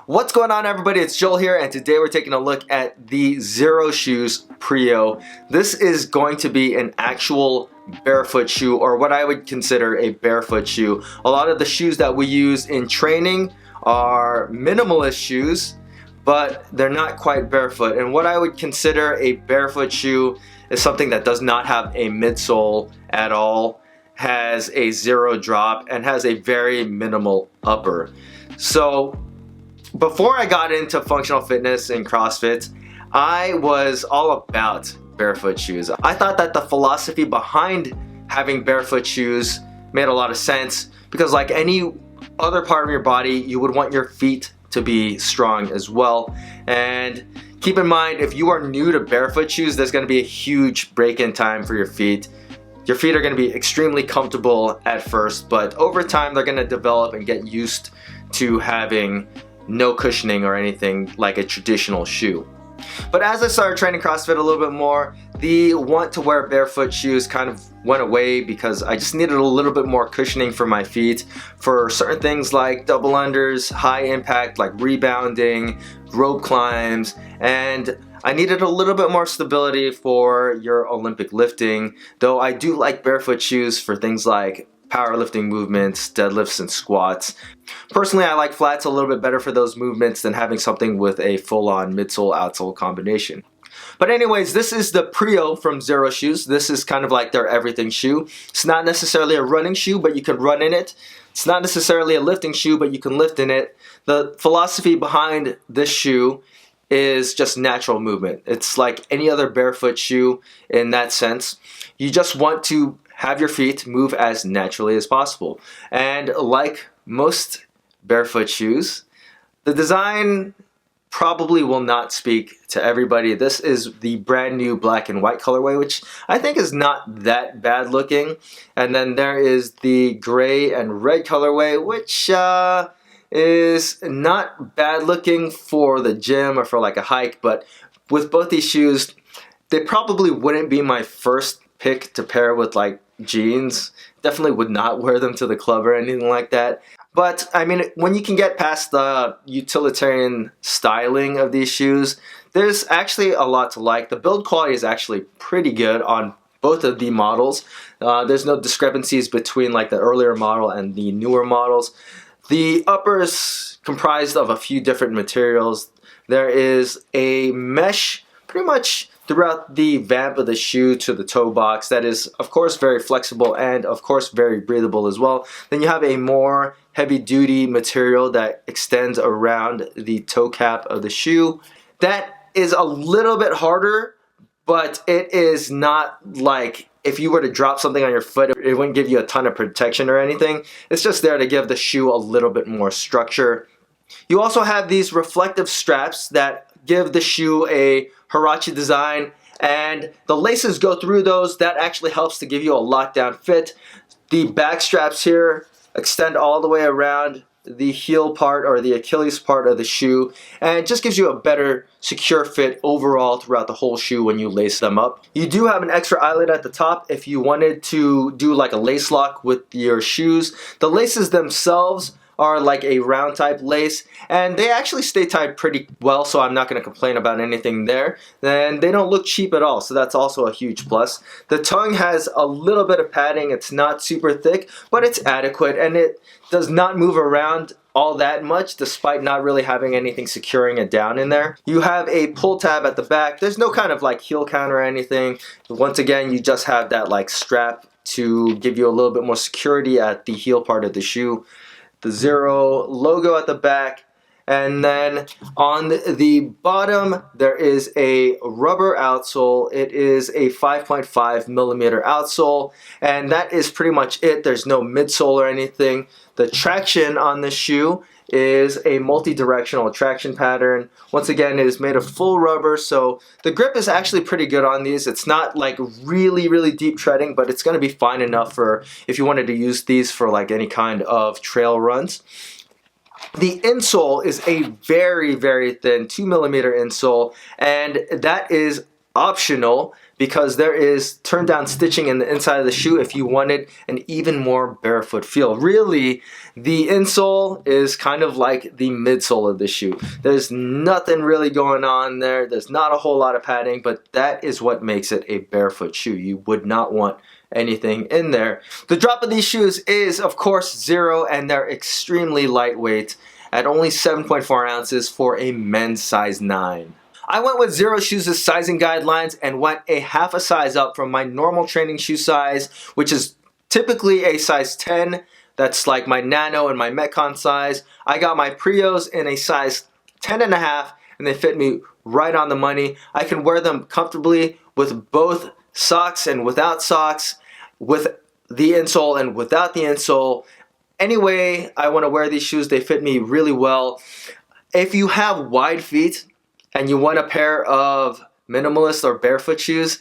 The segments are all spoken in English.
What's going on, everybody? It's Joel here, and today we're taking a look at the Xero shoes Prio. This is going to be an actual barefoot shoe, or what I would consider a barefoot shoe. A lot of the shoes that we use in training are minimalist shoes, but they're not quite barefoot. And what I would consider a barefoot shoe is something that does not have a midsole at all, has a zero drop, and has a very minimal upper. So before I got into functional fitness and CrossFit, I was all about barefoot shoes. I thought that the philosophy behind having barefoot shoes made a lot of sense because, like any other part of your body, you would want your feet to be strong as well. And keep in mind, if you are new to barefoot shoes, there's going to be a huge break-in time for your feet. Your feet are going to be extremely comfortable at first, but over time they're going to develop and get used to having no cushioning or anything like a traditional shoe. But as I started training CrossFit a little bit more, the want to wear barefoot shoes kind of went away because I just needed a little bit more cushioning for my feet for certain things like double unders, high impact like rebounding, rope climbs, and I needed a little bit more stability for your Olympic lifting, though I do like barefoot shoes for things like powerlifting movements, deadlifts, and squats. Personally, I like flats a little bit better for those movements than having something with a full-on midsole-outsole combination. But anyways, this is the Prio from Xero shoes. This is kind of like their everything shoe. It's not necessarily a running shoe, but you can run in it. It's not necessarily a lifting shoe, but you can lift in it. The philosophy behind this shoe is just natural movement. It's like any other barefoot shoe in that sense. You just want to have your feet move as naturally as possible. And like most barefoot shoes, the design probably will not speak to everybody. This is the brand new black and white colorway, which I think is not that bad looking. And then there is the gray and red colorway, which is not bad looking for the gym or for like a hike. But with both these shoes, they probably wouldn't be my first pick to pair with like jeans. Definitely would not wear them to the club or anything like that. But I mean, when you can get past the utilitarian styling of these shoes, there's actually a lot to like. The build quality is actually pretty good on both of the models. There's no discrepancies between like the earlier model and the newer models. The uppers comprised of a few different materials. There is a mesh pretty much throughout the vamp of the shoe to the toe box that is of course very flexible and of course very breathable as well. Then you have a more heavy duty material that extends around the toe cap of the shoe. That is a little bit harder, but it is not like if you were to drop something on your foot, it wouldn't give you a ton of protection or anything. It's just there to give the shoe a little bit more structure. You also have these reflective straps that give the shoe a Huarache design, and the laces go through those. That actually helps to give you a lockdown fit. The back straps here extend all the way around the heel part or the Achilles part of the shoe, and it just gives you a better secure fit overall throughout the whole shoe when you lace them up. You do have an extra eyelet at the top if you wanted to do like a lace lock with your shoes. The laces themselves are like a round type lace, and they actually stay tied pretty well, so I'm not going to complain about anything there. Then they don't look cheap at all, so that's also a huge plus. The tongue has a little bit of padding. It's not super thick, but it's adequate, and it does not move around all that much despite not really having anything securing it down in there. You have a pull tab at the back. There's no kind of like heel count or anything. Once again, you just have that like strap to give you a little bit more security at the heel part of the shoe. The Xero logo at the back, and then on the bottom there is a rubber outsole. It is a 5.5 millimeter outsole, and that is pretty much it. There's no midsole or anything. The traction on the shoe is a multi-directional traction pattern. Once again, it is made of full rubber, so the grip is actually pretty good on these. It's not like really deep treading, but it's going to be fine enough for if you wanted to use these for like any kind of trail runs. The insole is a very thin 2 millimeter insole, and that is optional because there is turn down stitching in the inside of the shoe if you wanted an even more barefoot feel. Really, the insole is kind of like the midsole of the shoe. There's nothing really going on there. There's not a whole lot of padding, but that is what makes it a barefoot shoe. You would not want anything in there. The drop of these shoes is of course Xero, and they're extremely lightweight at only 7.4 ounces for a men's size 9. I went with Xero Shoes' sizing guidelines and went a half a size up from my normal training shoe size, which is typically a size 10. That's like my Nano and my Metcon size. I got my Prios in a size 10.5, and they fit me right on the money. I can wear them comfortably with both socks and without socks, with the insole and without the insole. Anyway, I want to wear these shoes. They fit me really well. If you have wide feet and you want a pair of minimalist or barefoot shoes,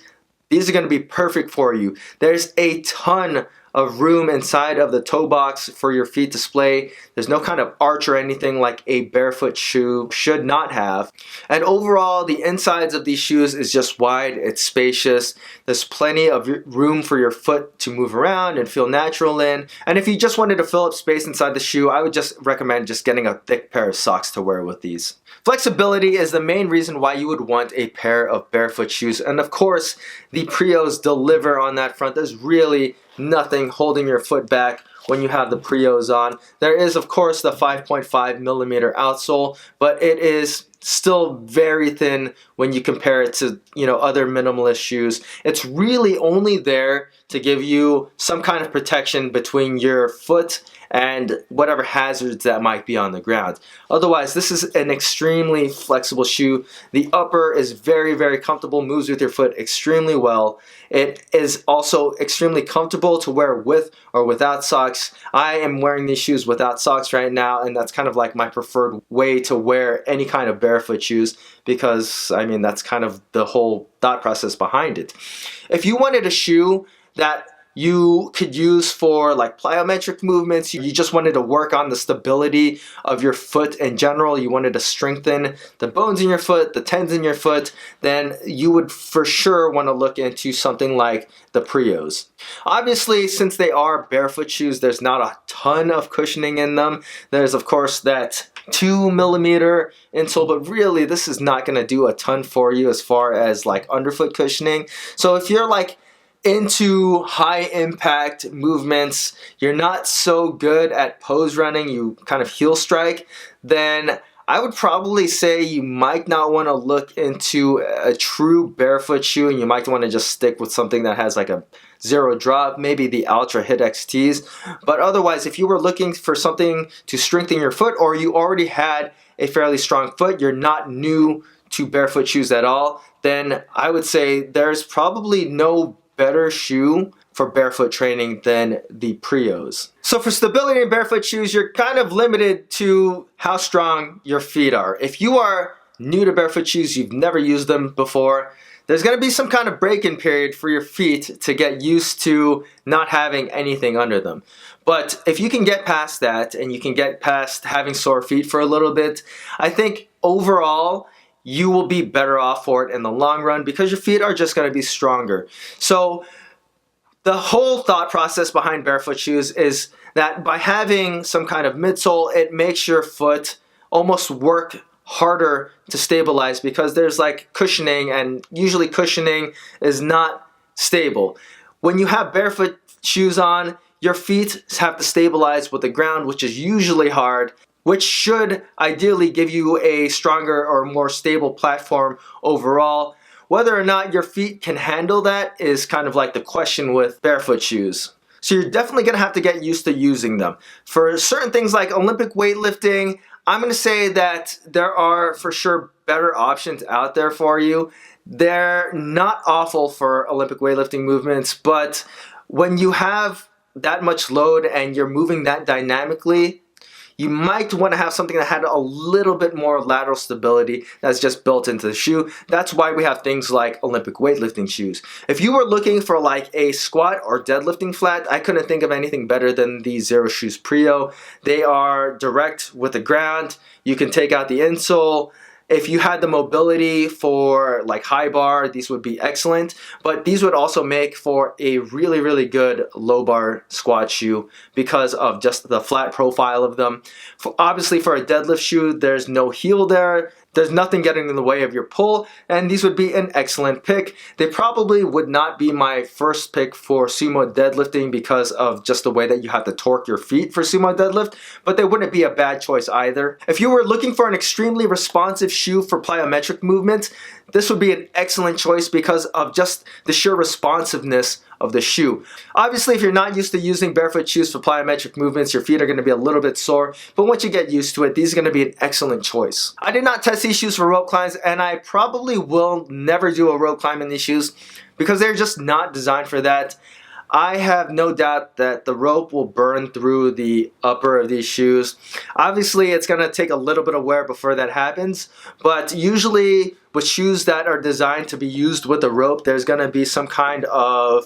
these are going to be perfect for you. There's a ton of room inside of the toe box for your feet to display. There's no kind of arch or anything like a barefoot shoe should not have. And overall, the insides of these shoes is just wide, it's spacious. There's plenty of room for your foot to move around and feel natural in. And if you just wanted to fill up space inside the shoe, I would just recommend just getting a thick pair of socks to wear with these. Flexibility is the main reason why you would want a pair of barefoot shoes. And of course, the Prios deliver on that front. There's really nothing holding your foot back when you have the Prios on. There is, of course, the 5.5 millimeter outsole, but it is still very thin when you compare it to, other minimalist shoes. It's really only there to give you some kind of protection between your foot and whatever hazards that might be on the ground. Otherwise, this is an extremely flexible shoe. The upper is very, very comfortable, moves with your foot extremely well. It is also extremely comfortable to wear with or without socks. I am wearing these shoes without socks right now, and that's kind of like my preferred way to wear any kind of barefoot shoes because, that's kind of the whole thought process behind it. If you wanted a shoe that you could use for like plyometric movements, you just wanted to work on the stability of your foot in general, you wanted to strengthen the bones in your foot, the tendons in your foot, then you would for sure want to look into something like the Prios. Obviously, since they are barefoot shoes, there's not a ton of cushioning in them. There's of course that 2 millimeter insole, but really this is not going to do a ton for you as far as like underfoot cushioning. So if you're like into high impact movements, you're not so good at pose running, you kind of heel strike, then I would probably say you might not want to look into a true barefoot shoe, and you might want to just stick with something that has like a Xero drop, maybe the Ultra Hit XTs. But otherwise, if you were looking for something to strengthen your foot, or you already had a fairly strong foot, you're not new to barefoot shoes at all, then I would say there's probably no better shoe for barefoot training than the Prios. So for stability in barefoot shoes, you're kind of limited to how strong your feet are. If you are new to barefoot shoes, you've never used them before, there's going to be some kind of break-in period for your feet to get used to not having anything under them. But if you can get past that and you can get past having sore feet for a little bit, I think overall you will be better off for it in the long run because your feet are just going to be stronger. So the whole thought process behind barefoot shoes is that by having some kind of midsole, it makes your foot almost work harder to stabilize because there's like cushioning, and usually cushioning is not stable. When you have barefoot shoes on, your feet have to stabilize with the ground, which is usually hard, which should ideally give you a stronger or more stable platform overall. Whether or not your feet can handle that is kind of like the question with barefoot shoes. So you're definitely going to have to get used to using them. For certain things like Olympic weightlifting, I'm going to say that there are for sure better options out there for you. They're not awful for Olympic weightlifting movements, but when you have that much load and you're moving that dynamically, you might want to have something that had a little bit more lateral stability that's just built into the shoe. That's why we have things like Olympic weightlifting shoes. If you were looking for like a squat or deadlifting flat, I couldn't think of anything better than the Xero Shoes Prio. They are direct with the ground. You can take out the insole. If you had the mobility for like high bar, these would be excellent, but these would also make for a really, really good low bar squat shoe because of just the flat profile of them. Obviously for a deadlift shoe, there's no heel there. There's nothing getting in the way of your pull, and these would be an excellent pick. They probably would not be my first pick for sumo deadlifting because of just the way that you have to torque your feet for sumo deadlift, but they wouldn't be a bad choice either. If you were looking for an extremely responsive shoe for plyometric movements, this would be an excellent choice because of just the sheer responsiveness of the shoe. Obviously, if you're not used to using barefoot shoes for plyometric movements, your feet are going to be a little bit sore, but once you get used to it, these are going to be an excellent choice. I did not test these shoes for rope climbs, and I probably will never do a rope climb in these shoes because they're just not designed for that. I have no doubt that the rope will burn through the upper of these shoes. Obviously, it's going to take a little bit of wear before that happens, but usually with shoes that are designed to be used with a rope, there's going to be some kind of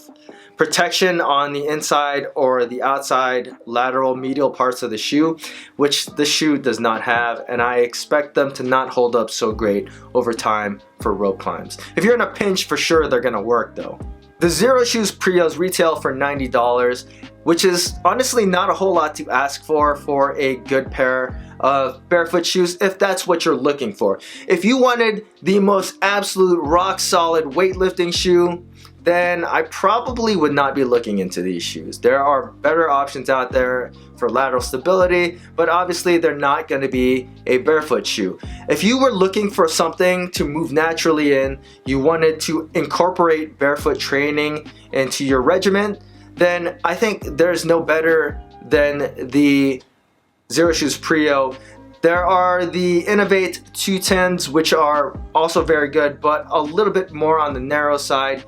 protection on the inside or the outside lateral medial parts of the shoe, which the shoe does not have, and I expect them to not hold up so great over time for rope climbs. If you're in a pinch, for sure they're going to work though. The Xero shoes Prios retail for $90, which is honestly not a whole lot to ask for a good pair of barefoot shoes if that's what you're looking for. If you wanted the most absolute rock solid weightlifting shoe, then I probably would not be looking into these shoes. There are better options out there for lateral stability, but obviously they're not going to be a barefoot shoe. If you were looking for something to move naturally in, you wanted to incorporate barefoot training into your regimen, then I think there's no better than the Xero shoes Prio. There are the Innovate 210s, which are also very good, but a little bit more on the narrow side.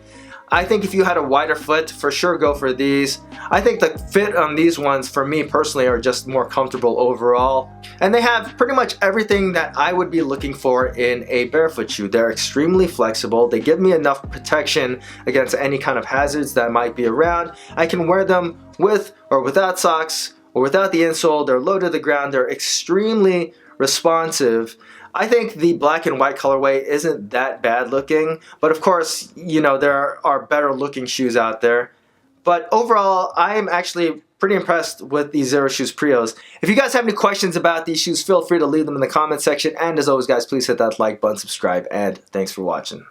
I think if you had a wider foot, for sure go for these. I think the fit on these ones, for me personally, are just more comfortable overall. And they have pretty much everything that I would be looking for in a barefoot shoe. They're extremely flexible. They give me enough protection against any kind of hazards that might be around. I can wear them with or without socks or without the insole. They're low to the ground. They're extremely responsive. I think the black and white colorway isn't that bad looking, but of course, you know, there are better looking shoes out there. But overall, I am actually pretty impressed with these Xero shoes Prios. If you guys have any questions about these shoes, feel free to leave them in the comment section. And as always, guys, please hit that like button, subscribe, and thanks for watching.